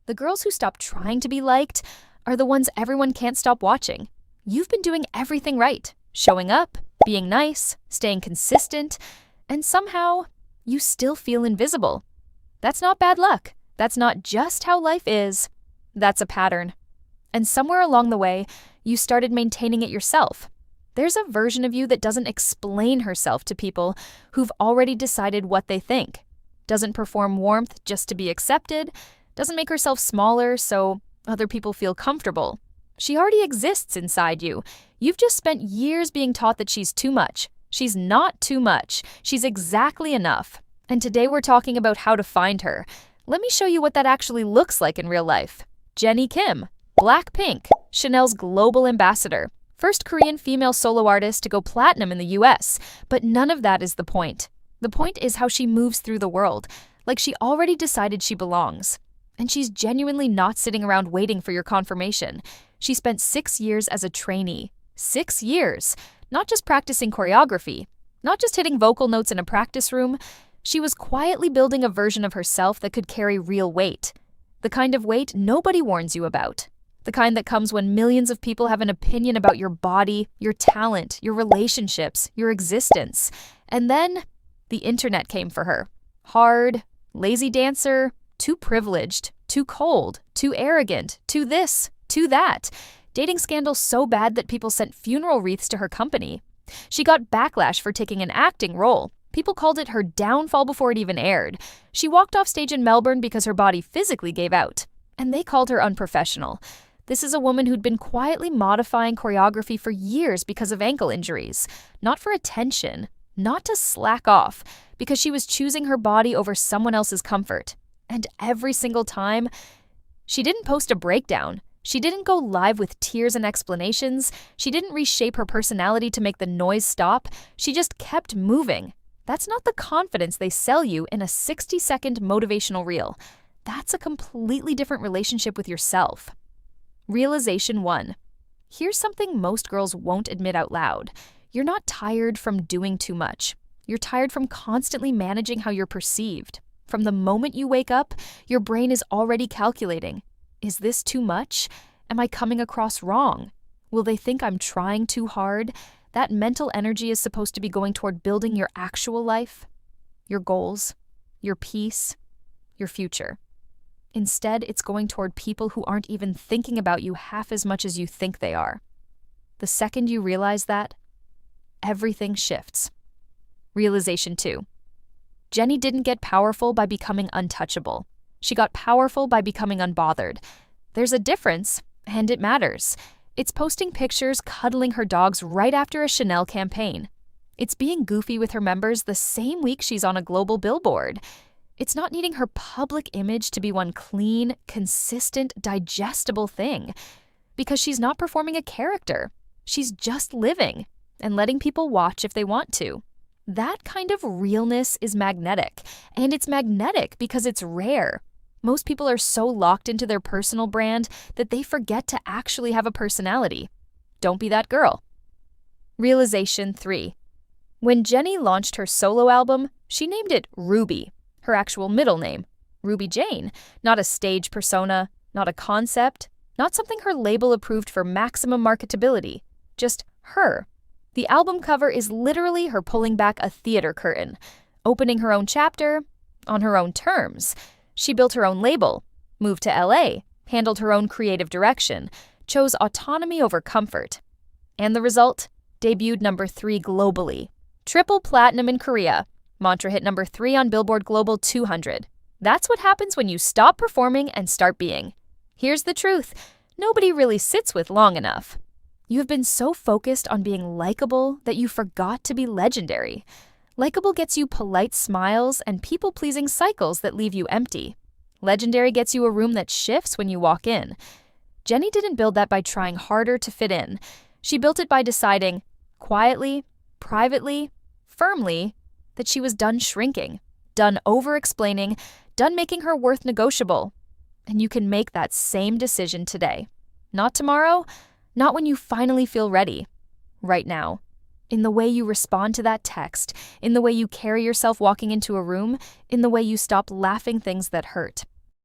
The girls who stop trying to be liked are the ones everyone can't stop watching. You've been doing everything right, showing up, being nice, staying consistent, and somehow you still feel invisible. That's not bad luck. That's not just how life is. That's a pattern. And somewhere along the way, you started maintaining it yourself. There's a version of you that doesn't explain herself to people who've already decided what they think, doesn't perform warmth just to be accepted, doesn't make herself smaller so other people feel comfortable. She already exists inside you. You've just spent years being taught that she's too much. She's not too much. She's exactly enough. And today we're talking about how to find her. Let me show you what that actually looks like in real life. Jennie Kim, Blackpink, Chanel's global ambassador, first Korean female solo artist to go platinum in the US. But none of that is the point. The point is how she moves through the world, like she already decided she belongs. And she's genuinely not sitting around waiting for your confirmation. She spent 6 years as a trainee. 6 years. Not just practicing choreography, not just hitting vocal notes in a practice room. She was quietly building a version of herself that could carry real weight. The kind of weight nobody warns you about. The kind that comes when millions of people have an opinion about your body, your talent, your relationships, your existence. And then the internet came for her. Hard, lazy dancer, too privileged, too cold, too arrogant, too this, too that. Dating scandals so bad that people sent funeral wreaths to her company. She got backlash for taking an acting role. People called it her downfall before it even aired. She walked off stage in Melbourne because her body physically gave out. And they called her unprofessional. This is a woman who'd been quietly modifying choreography for years because of ankle injuries. Not for attention, not to slack off, because she was choosing her body over someone else's comfort. And every single time, she didn't post a breakdown. She didn't go live with tears and explanations. She didn't reshape her personality to make the noise stop. She just kept moving. That's not the confidence they sell you in a 60-second motivational reel. That's a completely different relationship with yourself. Realization 1. Here's something most girls won't admit out loud. You're not tired from doing too much. You're tired from constantly managing how you're perceived. From the moment you wake up, your brain is already calculating. Is this too much? Am I coming across wrong? Will they think I'm trying too hard? That mental energy is supposed to be going toward building your actual life, your goals, your peace, your future. Instead, it's going toward people who aren't even thinking about you half as much as you think they are. The second you realize that, everything shifts. Realization 2. Jennie didn't get powerful by becoming untouchable. She got powerful by becoming unbothered. There's a difference, and it matters. It's posting pictures cuddling her dogs right after a Chanel campaign. It's being goofy with her members the same week she's on a global billboard. It's not needing her public image to be one clean, consistent, digestible thing. Because she's not performing a character. She's just living and letting people watch if they want to. That kind of realness is magnetic, and it's magnetic because it's rare. Most people are so locked into their personal brand that they forget to actually have a personality. Don't be that girl. Realization 3. When Jennie launched her solo album, she named it Ruby, her actual middle name, Ruby Jane, not a stage persona, not a concept, not something her label approved for maximum marketability, just her. The album cover is literally her pulling back a theater curtain, opening her own chapter on her own terms. She built her own label, moved to LA, handled her own creative direction, chose autonomy over comfort. And the result? Debuted number 3 globally. Triple platinum in Korea. Mantra hit number 3 on Billboard Global 200. That's what happens when you stop performing and start being. Here's the truth. Nobody really sits with long enough. You have been so focused on being likable that you forgot to be legendary. Likeable gets you polite smiles and people-pleasing cycles that leave you empty. Legendary gets you a room that shifts when you walk in. Jennie didn't build that by trying harder to fit in. She built it by deciding, quietly, privately, firmly, that she was done shrinking, done over-explaining, done making her worth negotiable. And you can make that same decision today. Not tomorrow, not when you finally feel ready. Right now. In the way you respond to that text, in the way you carry yourself walking into a room, in the way you stop laughing things that hurt.